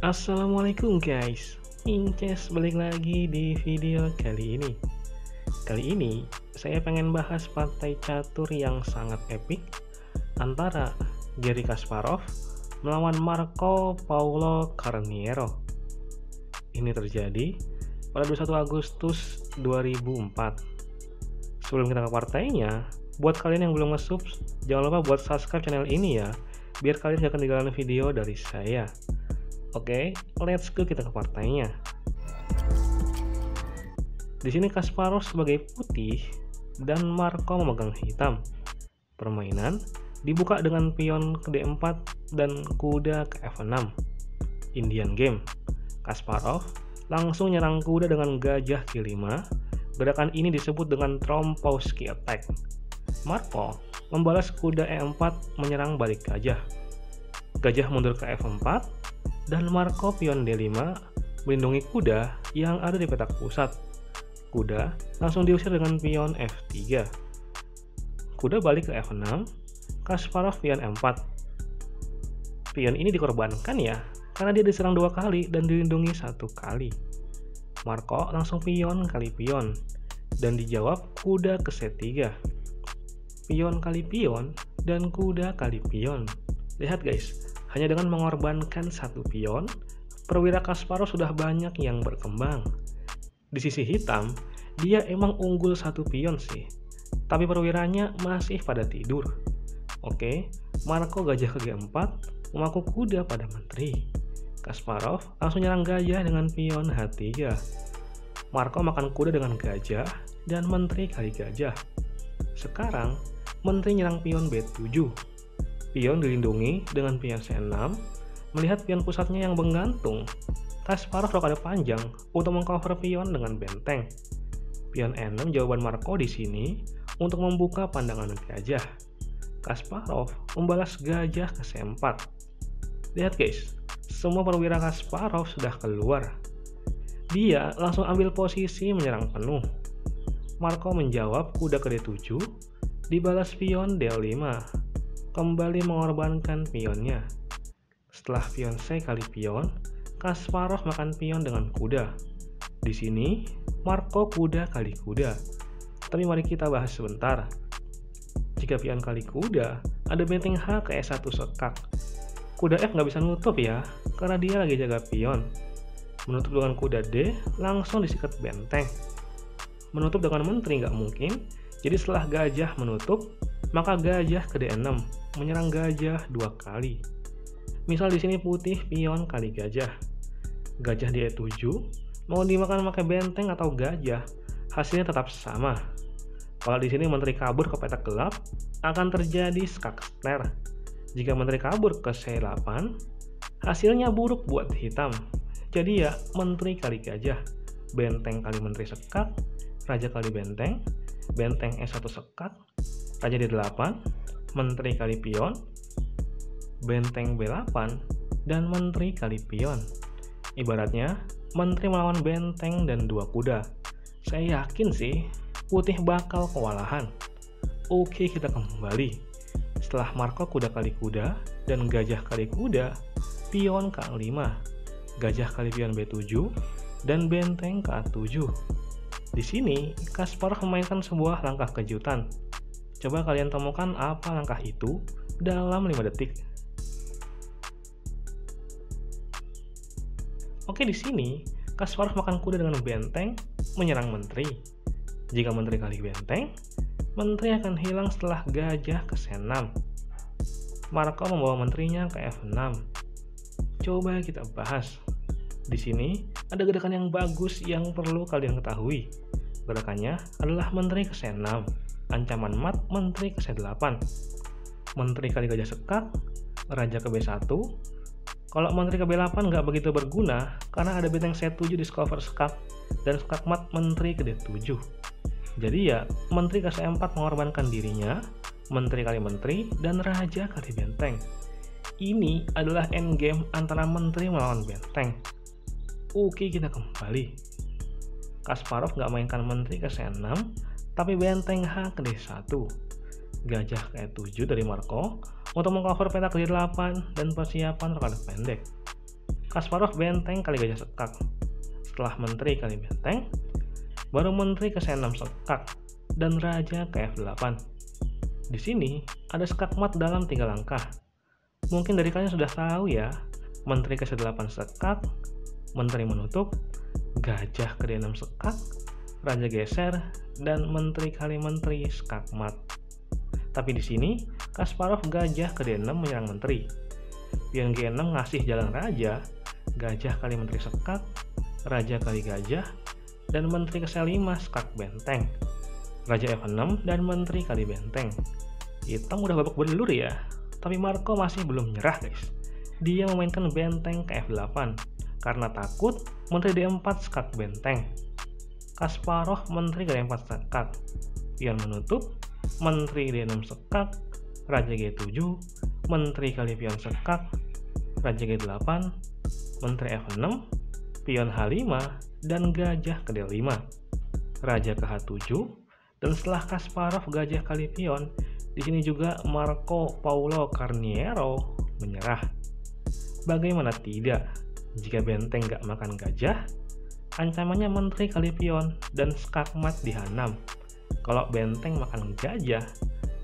Assalamualaikum guys, Inces balik lagi di video kali ini. Kali ini saya pengen bahas partai catur yang sangat epik antara Garry Kasparov melawan Marco Paulo Carneiro. Ini terjadi pada 21 Agustus 2004. Sebelum kita ke partainya, buat kalian yang belum nge-sub, jangan lupa buat subscribe channel ini ya, biar kalian gak ketinggalan video dari saya. Oke, let's go kita ke partainya. Di sini Kasparov sebagai putih dan Marco memegang hitam. Permainan dibuka dengan pion ke D4 dan kuda ke F6. Indian game. Kasparov langsung nyerang kuda dengan gajah G5. Gerakan ini disebut dengan Trompowsky attack. Marco membalas kuda E4 menyerang balik gajah. Gajah mundur ke F4 dan Marco pion D5 melindungi kuda yang ada di petak pusat. Kuda langsung diusir dengan pion F3. Kuda balik ke F6, Kasparov pion M4. Pion ini dikorbankan ya, karena dia diserang 2 kali dan dilindungi 1 kali. Marco langsung pion kali pion, dan dijawab kuda ke C3. Pion kali pion, dan kuda kali pion. Lihat guys, hanya dengan mengorbankan 1 pion, perwira Kasparov sudah banyak yang berkembang. Di sisi hitam, dia emang unggul 1 pion sih, tapi perwiranya masih pada tidur. Oke, Marco gajah ke G4, memaku kuda pada menteri. Kasparov langsung nyerang gajah dengan pion H3. Marco makan kuda dengan gajah dan menteri kali gajah. Sekarang, menteri nyerang pion B7. Pion dilindungi dengan pion C6. Melihat pion pusatnya yang menggantung, Kasparov rokade panjang untuk mengcover pion dengan benteng. Pion E6 jawaban Marco di sini untuk membuka pandangan gajah. Kasparov membalas gajah ke C4. Lihat guys, semua perwira Kasparov sudah keluar. Dia langsung ambil posisi menyerang penuh. Marco menjawab kuda ke D7, dibalas pion D5. Kembali mengorbankan pionnya. Setelah pion C kali pion, Kasparov makan pion dengan kuda. Di sini, Marco kuda kali kuda. Tapi mari kita bahas sebentar. Jika pion kali kuda, ada benteng H ke E1 sekak. Kuda F nggak bisa nutup ya, karena dia lagi jaga pion. Menutup dengan kuda D, langsung disikat benteng. Menutup dengan menteri nggak mungkin, jadi setelah gajah menutup, maka gajah ke D6 menyerang gajah 2 kali. Misal di sini putih pion kali gajah. Gajah di E7 mau dimakan pakai benteng atau gajah, hasilnya tetap sama. Kalau di sini menteri kabur ke petak gelap, akan terjadi skak snare. Jika menteri kabur ke C8, hasilnya buruk buat hitam. Jadi ya menteri kali gajah, benteng kali menteri sekak, raja kali benteng, benteng E1 sekak, raja D8, menteri kali pion, benteng B8, dan menteri kali pion. Ibaratnya, menteri melawan benteng dan 2 kuda. Saya yakin sih, putih bakal kewalahan. Oke, kita kembali. Setelah Marco kuda kali kuda, dan gajah kali kuda, pion ke A5, gajah kali pion B7, dan benteng ke A7. Di sini, Kasparov memainkan sebuah langkah kejutan. Coba kalian temukan apa langkah itu dalam 5 detik. Oke, di sini Kasparov makan kuda dengan benteng menyerang menteri. Jika menteri kali benteng, menteri akan hilang setelah gajah ke C6. Marco membawa menterinya ke F6. Coba kita bahas. Di sini ada gerakan yang bagus yang perlu kalian ketahui. Gerakannya adalah menteri ke C6. Ancaman mat menteri ke C8. Menteri kali gajah sekak, raja ke B1. Kalau menteri ke B8 nggak begitu berguna karena ada benteng C7 di cover sekak dan sekak mat menteri ke D7. Jadi ya menteri ke C4 mengorbankan dirinya, menteri kali menteri, dan raja kali benteng. Ini adalah endgame antara menteri melawan benteng. Oke, kita kembali. Kasparov nggak mainkan menteri ke C6, tapi benteng H ke D1. Gajah ke E7 dari Marco untuk mengcover petak D8 dan persiapan rokade pendek. Kasparov benteng kali gajah sekak. Setelah menteri kali benteng, baru menteri ke C6 sekak dan raja ke F8. Di sini ada skak mat dalam 3 langkah. Mungkin dari kalian sudah tahu ya, menteri ke C8 sekak, menteri menutup, gajah ke D6 sekak, raja geser, dan menteri kali menteri skak mat. Tapi di sini Kasparov gajah ke D6 menyerang menteri. Pion G6 ngasih jalan raja, gajah kali menteri sekak, raja kali gajah, dan menteri ke C5 skak benteng. Raja F6 dan menteri kali benteng. Hitam udah babak belur ya, tapi Marco masih belum nyerah guys. Dia memainkan benteng ke F8 karena takut menteri D4 skak benteng. Kasparov menteri ke D4 sekak, pion menutup, menteri D6 sekak, raja G7, menteri kali pion sekak, raja G8, menteri F6, pion H5, dan gajah ke D5, raja ke H7, dan setelah Kasparov gajah kali pion, di sini juga Marco Paulo Carniero menyerah. Bagaimana tidak, jika benteng gak makan gajah, ancamannya menteri kali pion dan skak mat di H6. Kalau benteng makan gajah,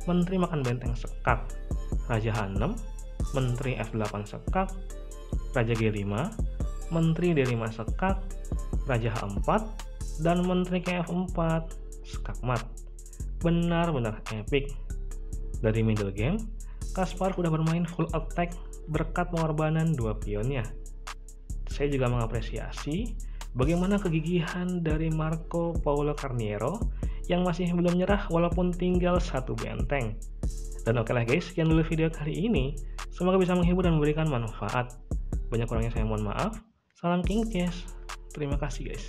menteri makan benteng sekak, raja H6, menteri F8 sekak, raja G5, menteri D5 sekak, raja H4, dan menteri ke F4 skak mat. Benar-benar epic. Dari middle game, Kasparov udah bermain full attack berkat pengorbanan 2 pionnya. Saya juga mengapresiasi bagaimana kegigihan dari Marco Paulo Carniero yang masih belum nyerah walaupun tinggal 1 benteng. Dan oke lah guys, sekian dulu video kali ini. Semoga bisa menghibur dan memberikan manfaat. Banyak kurangnya saya mohon maaf. Salam King Chess. Terima kasih guys.